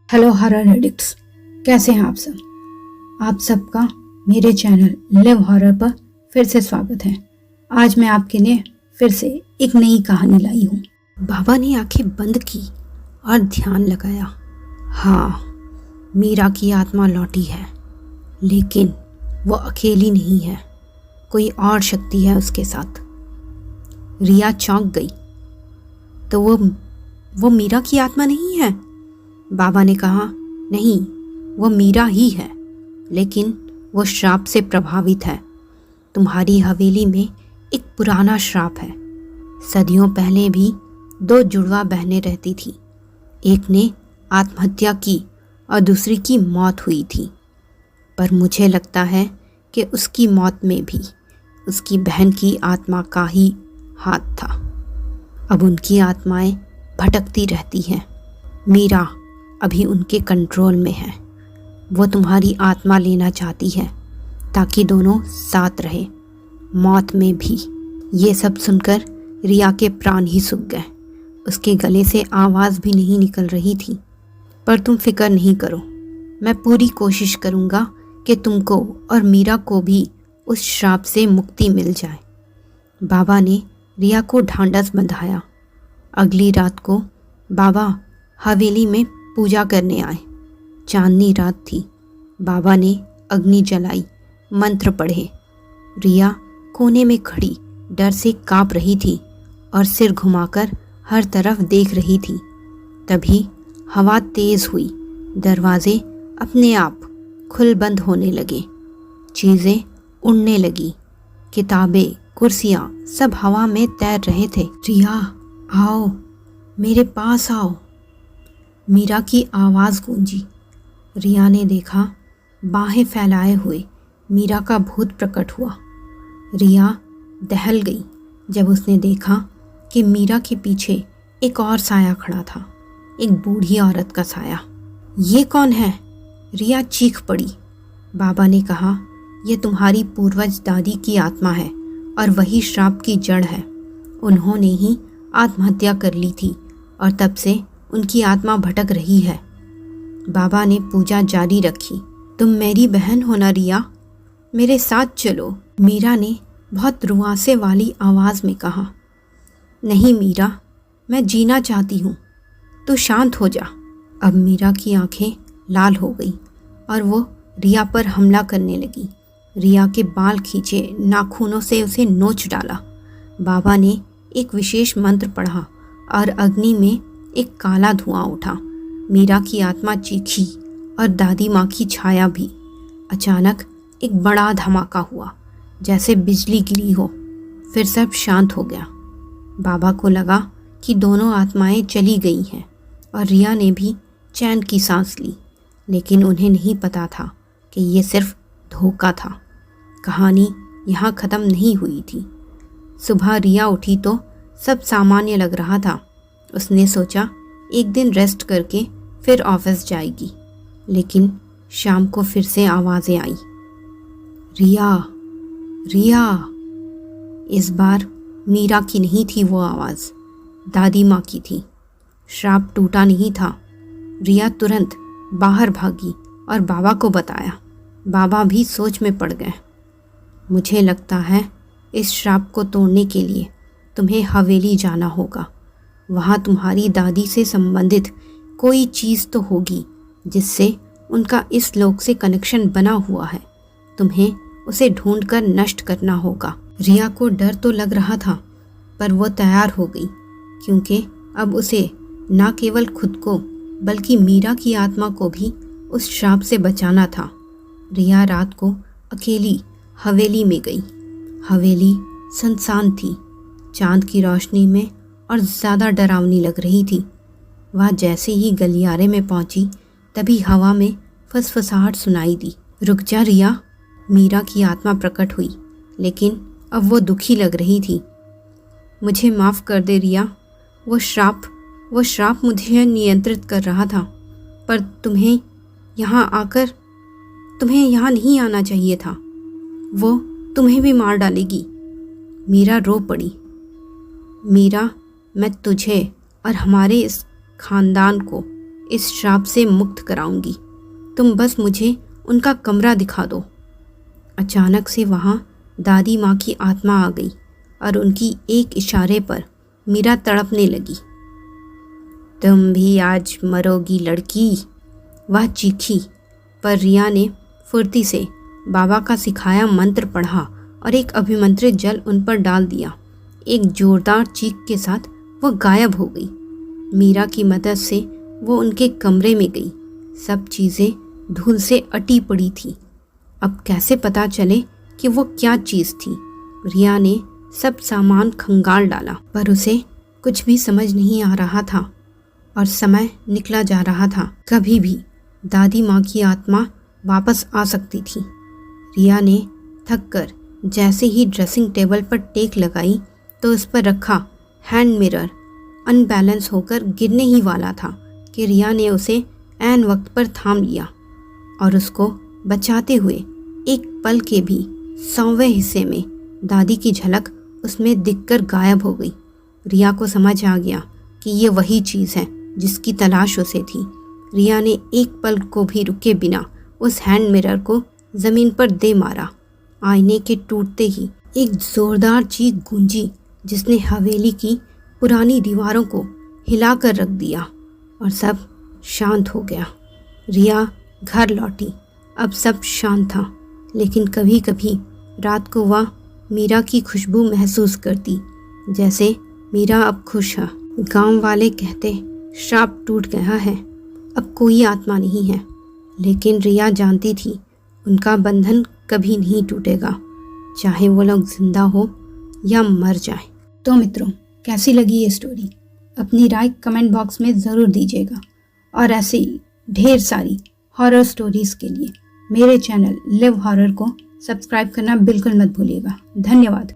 Hello horror addicts, कैसे हैं आप सब। आप सबका मेरे चैनल लिव हॉरर पर फिर से स्वागत है। आज मैं आपके लिए फिर से एक नई कहानी लाई हूँ। बाबा ने आंखें बंद की और ध्यान लगाया। हाँ, मीरा की आत्मा लौटी है, लेकिन वो अकेली नहीं है, कोई और शक्ति है उसके साथ। रिया चौंक गई। तो वो मीरा की आत्मा नहीं है? बाबा ने कहा, नहीं, वो मीरा ही है, लेकिन वो श्राप से प्रभावित है। तुम्हारी हवेली में एक पुराना श्राप है। सदियों पहले भी दो जुड़वा बहनें रहती थी। एक ने आत्महत्या की और दूसरी की मौत हुई थी। पर मुझे लगता है कि उसकी मौत में भी उसकी बहन की आत्मा का ही हाथ था। अब उनकी आत्माएं भटकती रहती हैं। मीरा अभी उनके कंट्रोल में है। वो तुम्हारी आत्मा लेना चाहती है ताकि दोनों साथ रहे, मौत में भी। ये सब सुनकर रिया के प्राण ही सूख गए। उसके गले से आवाज़ भी नहीं निकल रही थी। पर तुम फिक्र नहीं करो, मैं पूरी कोशिश करूँगा कि तुमको और मीरा को भी उस श्राप से मुक्ति मिल जाए। बाबा ने रिया को ढांढस बंधाया। अगली रात को बाबा हवेली में पूजा करने आए। चांदनी रात थी। बाबा ने अग्नि जलाई, मंत्र पढ़े। रिया कोने में खड़ी डर से कांप रही थी और सिर घुमाकर हर तरफ देख रही थी। तभी हवा तेज हुई। दरवाजे अपने आप खुल बंद होने लगे। चीज़ें उड़ने लगी। किताबें, कुर्सियाँ सब हवा में तैर रहे थे। रिया, आओ, मेरे पास आओ, मीरा की आवाज़ गूंजी। रिया ने देखा, बाहें फैलाए हुए मीरा का भूत प्रकट हुआ। रिया दहल गई जब उसने देखा कि मीरा के पीछे एक और साया खड़ा था, एक बूढ़ी औरत का साया। ये कौन है? रिया चीख पड़ी। बाबा ने कहा, यह तुम्हारी पूर्वज दादी की आत्मा है और वही श्राप की जड़ है। उन्होंने ही आत्महत्या कर ली थी और तब से उनकी आत्मा भटक रही है। बाबा ने पूजा जारी रखी। तुम मेरी बहन हो ना रिया, मेरे साथ चलो, मीरा ने बहुत रुआसे वाली आवाज़ में कहा। नहीं मीरा, मैं जीना चाहती हूँ, तू शांत हो जा। अब मीरा की आंखें लाल हो गई और वो रिया पर हमला करने लगी। रिया के बाल खींचे, नाखूनों से उसे नोच डाला। बाबा ने एक विशेष मंत्र पढ़ा और अग्नि में एक काला धुआं उठा। मीरा की आत्मा चीखी और दादी माँ की छाया भी। अचानक एक बड़ा धमाका हुआ, जैसे बिजली गिरी हो। फिर सब शांत हो गया। बाबा को लगा कि दोनों आत्माएं चली गई हैं और रिया ने भी चैन की सांस ली। लेकिन उन्हें नहीं पता था कि ये सिर्फ धोखा था। कहानी यहाँ ख़त्म नहीं हुई थी। सुबह रिया उठी तो सब सामान्य लग रहा था। उसने सोचा एक दिन रेस्ट करके फिर ऑफिस जाएगी, लेकिन शाम को फिर से आवाज़ें आई। रिया, रिया। इस बार मीरा की नहीं थी वो आवाज़, दादी माँ की थी। श्राप टूटा नहीं था। रिया तुरंत बाहर भागी और बाबा को बताया। बाबा भी सोच में पड़ गए। मुझे लगता है इस श्राप को तोड़ने के लिए तुम्हें हवेली जाना होगा। वहाँ तुम्हारी दादी से संबंधित कोई चीज़ तो होगी जिससे उनका इस लोक से कनेक्शन बना हुआ है। तुम्हें उसे ढूंढकर नष्ट करना होगा। रिया को डर तो लग रहा था, पर वो तैयार हो गई, क्योंकि अब उसे न केवल खुद को बल्कि मीरा की आत्मा को भी उस श्राप से बचाना था। रिया रात को अकेली हवेली में गई। हवेली सुनसान थी, चांद की रोशनी में और ज़्यादा डरावनी लग रही थी। वह जैसे ही गलियारे में पहुंची, तभी हवा में फसफसाहट सुनाई दी। रुक जा रिया, मीरा की आत्मा प्रकट हुई, लेकिन अब वो दुखी लग रही थी। मुझे माफ़ कर दे रिया, वो श्राप मुझे नियंत्रित कर रहा था, पर तुम्हें यहाँ नहीं आना चाहिए था। वो तुम्हें भी मार डालेगी। मीरा रो पड़ी। मीरा, मैं तुझे और हमारे इस खानदान को इस श्राप से मुक्त कराऊंगी। तुम बस मुझे उनका कमरा दिखा दो। अचानक से वहाँ दादी माँ की आत्मा आ गई और उनकी एक इशारे पर मीरा तड़पने लगी। तुम भी आज मरोगी लड़की, वह चीखी। पर रिया ने फुर्ती से बाबा का सिखाया मंत्र पढ़ा और एक अभिमंत्रित जल उन पर डाल दिया। एक जोरदार चीख के साथ वह गायब हो गई। मीरा की मदद से वो उनके कमरे में गई। सब चीज़ें धूल से अटी पड़ी थी। अब कैसे पता चले कि वो क्या चीज़ थी? रिया ने सब सामान खंगाल डाला, पर उसे कुछ भी समझ नहीं आ रहा था और समय निकला जा रहा था। कभी भी दादी माँ की आत्मा वापस आ सकती थी। रिया ने थककर जैसे ही ड्रेसिंग टेबल पर टेक लगाई तो उस पर रखा हैंड मिरर अनबैलेंस होकर गिरने ही वाला था कि रिया ने उसे ऐन वक्त पर थाम लिया और उसको बचाते हुए एक पल के भी 100वें हिस्से में दादी की झलक उसमें दिखकर गायब हो गई। रिया को समझ आ गया कि ये वही चीज़ है जिसकी तलाश उसे थी। रिया ने एक पल को भी रुके बिना उस हैंड मिरर को ज़मीन पर दे मारा। आईने के टूटते ही एक ज़ोरदार चीख गूंजी जिसने हवेली की पुरानी दीवारों को हिलाकर रख दिया और सब शांत हो गया। रिया घर लौटी। अब सब शांत था, लेकिन कभी कभी रात को वह मीरा की खुशबू महसूस करती, जैसे मीरा अब खुश है। गांव वाले कहते श्राप टूट गया है, अब कोई आत्मा नहीं है, लेकिन रिया जानती थी उनका बंधन कभी नहीं टूटेगा, चाहे वो लोग जिंदा हो या मर जाए। तो मित्रों, कैसी लगी ये स्टोरी? अपनी राय कमेंट बॉक्स में ज़रूर दीजिएगा और ऐसे ही ढेर सारी हॉरर स्टोरीज़ के लिए मेरे चैनल लिव हॉरर को सब्सक्राइब करना बिल्कुल मत भूलिएगा। धन्यवाद।